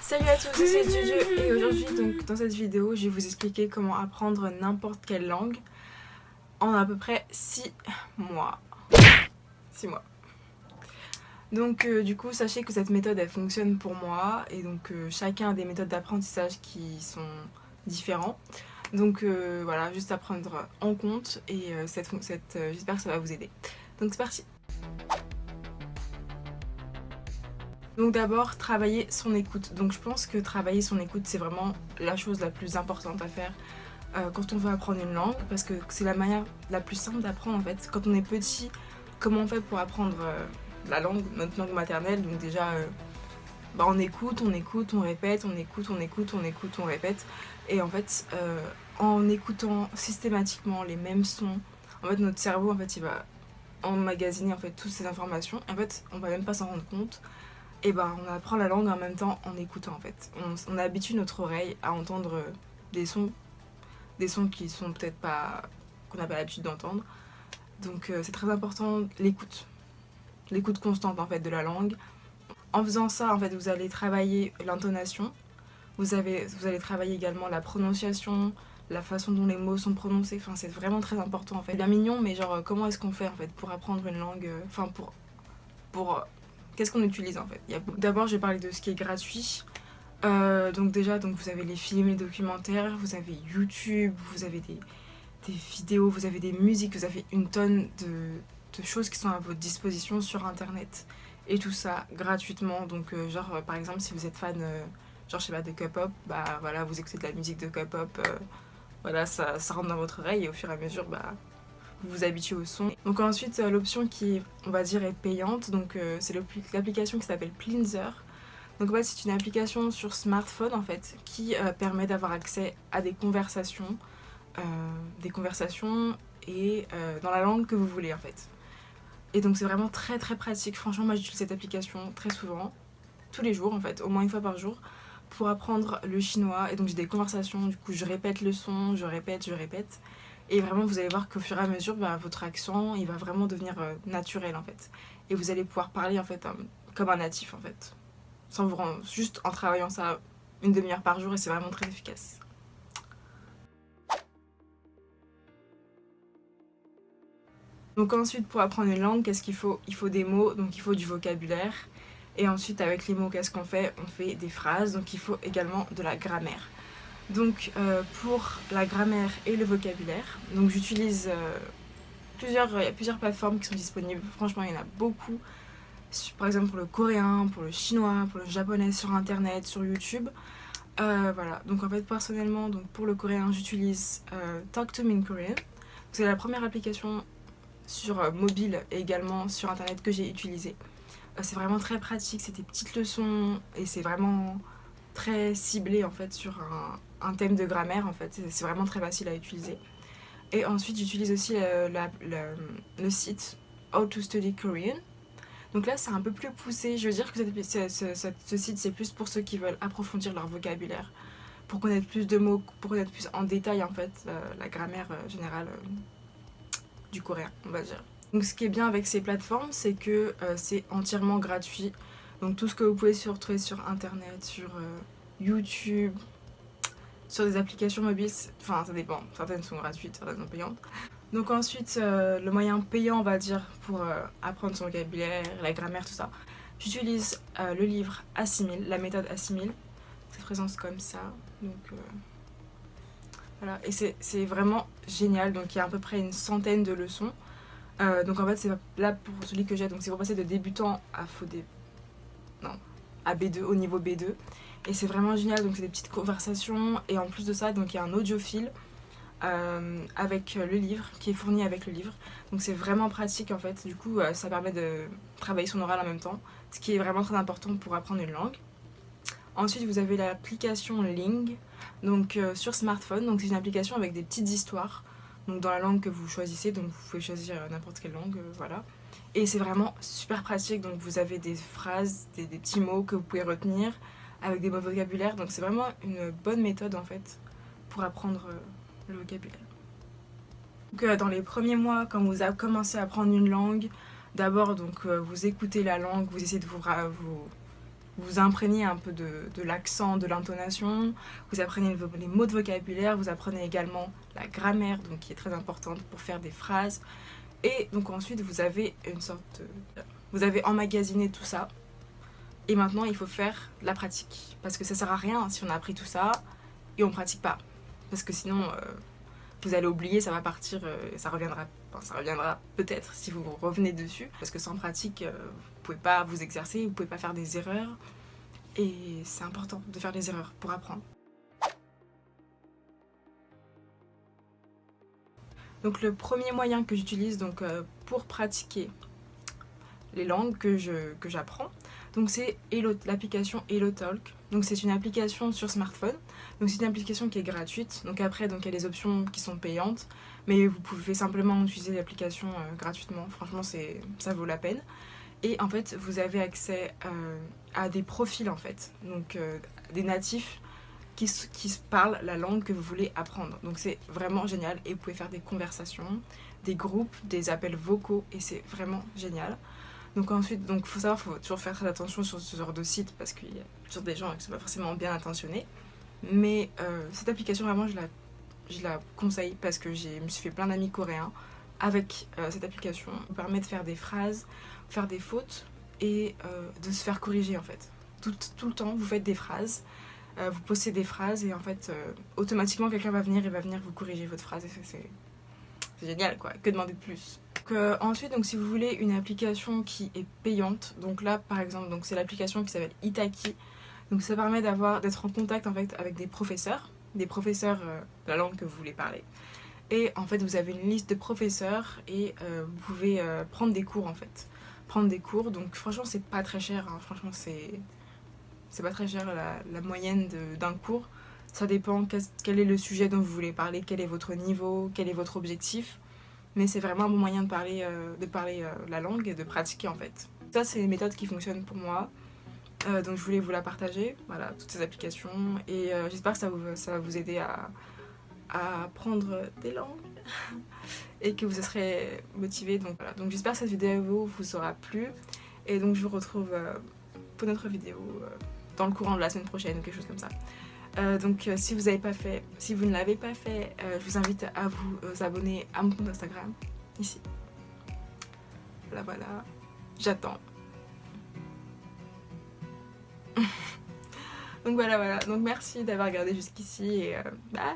Salut à tous, c'est Juju et aujourd'hui donc dans cette vidéo je vais vous expliquer comment apprendre n'importe quelle langue en à peu près 6 mois. 6 mois. Donc du coup sachez que cette méthode elle fonctionne pour moi et donc chacun a des méthodes d'apprentissage qui sont différents. Donc voilà, juste à prendre en compte et j'espère que ça va vous aider. Donc c'est parti. Donc d'abord, travailler son écoute. Donc je pense que travailler son écoute, c'est vraiment la chose la plus importante à faire quand on veut apprendre une langue, parce que c'est la manière la plus simple d'apprendre en fait. Quand on est petit, comment on fait pour apprendre la langue, notre langue maternelle? Donc déjà, on écoute, on répète, on écoute, on écoute, on écoute, on répète. Et en fait, en écoutant systématiquement les mêmes sons, en fait notre cerveau en fait il va emmagasiner en fait toutes ces informations. Et en fait, on va même pas s'en rendre compte. Et on apprend la langue en même temps en écoutant en fait. On habitue notre oreille à entendre des sons, qui sont peut-être pas, qu'on n'a pas l'habitude d'entendre. Donc c'est très important l'écoute constante en fait de la langue. En faisant ça en fait vous allez travailler l'intonation, vous allez travailler également la prononciation, la façon dont les mots sont prononcés. Enfin c'est vraiment très important en fait. C'est bien mignon mais genre comment est-ce qu'on fait en fait pour apprendre une langue, enfin pour qu'est-ce qu'on utilise en fait. D'abord, je vais parler de ce qui est gratuit. Donc déjà, vous avez les films, les documentaires, vous avez YouTube, vous avez des vidéos, vous avez des musiques, vous avez une tonne de choses qui sont à votre disposition sur internet. Et tout ça gratuitement. Donc par exemple, si vous êtes fan, genre je sais pas, de K-pop, voilà, vous écoutez de la musique de K-pop, voilà, ça rentre dans votre oreille et au fur et à mesure, vous vous habituez au son. Donc ensuite l'option qui on va dire est payante, donc c'est l'application qui s'appelle Plinzer. Donc en fait c'est une application sur smartphone en fait qui permet d'avoir accès à des conversations et dans la langue que vous voulez en fait. Et donc c'est vraiment très très pratique. Franchement moi j'utilise cette application très souvent, tous les jours en fait, au moins une fois par jour, pour apprendre le chinois. Et donc j'ai des conversations, du coup je répète le son, je répète. Et vraiment vous allez voir qu'au fur et à mesure votre accent il va vraiment devenir naturel en fait. Et vous allez pouvoir parler en fait comme un natif en fait. Sans vous rendre, juste en travaillant ça une demi-heure par jour et c'est vraiment très efficace. Donc ensuite pour apprendre une langue, qu'est-ce qu'il faut? Il faut des mots, donc il faut du vocabulaire. Et ensuite avec les mots qu'est-ce qu'on fait? On fait des phrases, donc il faut également de la grammaire. Donc pour la grammaire et le vocabulaire, donc j'utilise il y a plusieurs plateformes qui sont disponibles. Franchement il y en a beaucoup. Par exemple pour le coréen, pour le chinois, pour le japonais sur internet, sur YouTube. Voilà, donc en fait personnellement donc pour le coréen j'utilise Talk to Me in Korean. C'est la première application sur mobile et également sur internet que j'ai utilisée. C'est vraiment très pratique, c'est des petites leçons et c'est vraiment très ciblé en fait sur un thème de grammaire en fait. C'est vraiment très facile à utiliser. Et ensuite j'utilise aussi le site How to Study Korean. Donc là c'est un peu plus poussé, je veux dire que ce site c'est plus pour ceux qui veulent approfondir leur vocabulaire, pour connaître plus de mots, pour connaître plus en détail en fait la grammaire générale du coréen on va dire. Donc ce qui est bien avec ces plateformes c'est que c'est entièrement gratuit. Donc tout ce que vous pouvez retrouver sur internet, sur YouTube, sur des applications mobiles, enfin ça dépend, certaines sont gratuites, certaines sont payantes. Donc ensuite, le moyen payant, on va dire, pour apprendre son vocabulaire, la grammaire, tout ça, j'utilise le livre Assimile, la méthode Assimile. Ça se présente comme ça. Donc voilà, et c'est vraiment génial. Donc il y a à peu près une centaine de leçons. Donc en fait, c'est là pour celui que j'ai, donc c'est pour passer de débutant à à B2, au niveau B2. Et c'est vraiment génial, donc c'est des petites conversations. Et en plus de ça, donc il y a un audiophile avec le livre, qui est fourni avec le livre. Donc c'est vraiment pratique en fait. Du coup, ça permet de travailler son oral en même temps, ce qui est vraiment très important pour apprendre une langue. Ensuite, vous avez l'application Ling, donc sur smartphone. Donc c'est une application avec des petites histoires, donc dans la langue que vous choisissez. Donc vous pouvez choisir n'importe quelle langue, voilà. Et c'est vraiment super pratique. Donc vous avez des phrases, des petits mots que vous pouvez retenir avec des mots vocabulaires. Donc c'est vraiment une bonne méthode en fait pour apprendre le vocabulaire. Donc, dans les premiers mois, quand vous commencez à apprendre une langue, d'abord vous écoutez la langue, vous essayez de vous imprégnez un peu de l'accent, de l'intonation, vous apprenez les mots de vocabulaire, vous apprenez également la grammaire, donc qui est très importante pour faire des phrases. Et donc ensuite, vous avez une sorte vous avez emmagasiné tout ça. Et maintenant, il faut faire la pratique. Parce que ça sert à rien si on a appris tout ça et on pratique pas. Parce que sinon, vous allez oublier, ça va partir, ça reviendra. Enfin, ça reviendra peut-être si vous revenez dessus. Parce que sans pratique, vous pouvez pas vous exercer, vous pouvez pas faire des erreurs. Et c'est important de faire des erreurs pour apprendre. Donc le premier moyen que j'utilise donc, pour pratiquer les langues que j'apprends, donc c'est l'application HelloTalk. Donc c'est une application sur smartphone. Donc c'est une application qui est gratuite. Donc après, donc il y a des options qui sont payantes, mais vous pouvez simplement utiliser l'application gratuitement. Franchement, ça vaut la peine. Et en fait, vous avez accès à des profils en fait, donc des natifs qui parlent la langue que vous voulez apprendre. Donc c'est vraiment génial et vous pouvez faire des conversations, des groupes, des appels vocaux et c'est vraiment génial. Donc ensuite, donc faut savoir, faut toujours faire très attention sur ce genre de site parce qu'il y a toujours des gens qui ne sont pas forcément bien intentionnés. Mais cette application vraiment je la conseille parce que je me suis fait plein d'amis coréens avec cette application. Elle vous permet de faire des phrases, faire des fautes et de se faire corriger en fait. Tout le temps, vous faites des phrases, vous postez des phrases et en fait, automatiquement quelqu'un va venir et va venir vous corriger votre phrase et c'est génial quoi, que demander de plus. Donc, ensuite, donc, si vous voulez une application qui est payante, donc là par exemple, donc, c'est l'application qui s'appelle Itaki. Donc ça permet d'être en contact en fait, avec des professeurs de la langue que vous voulez parler. Et en fait, vous avez une liste de professeurs et vous pouvez prendre des cours en fait. Prendre des cours, donc franchement, c'est pas très cher. Hein. Franchement, c'est pas très cher la moyenne d'un cours. Ça dépend quel est le sujet dont vous voulez parler, quel est votre niveau, quel est votre objectif. Mais c'est vraiment un bon moyen de parler la langue et de pratiquer en fait. Ça, c'est les méthodes qui fonctionnent pour moi. Donc je voulais vous la partager, voilà, toutes ces applications. Et j'espère que ça va vous aider à apprendre des langues et que vous serez motivé. Donc voilà, donc j'espère que cette vidéo vous aura plu. Et donc je vous retrouve pour notre vidéo dans le courant de la semaine prochaine ou quelque chose comme ça. Donc si vous ne l'avez pas fait, je vous invite à vous abonner à mon compte Instagram, ici. Voilà, j'attends. Donc voilà, donc merci d'avoir regardé jusqu'ici et bye.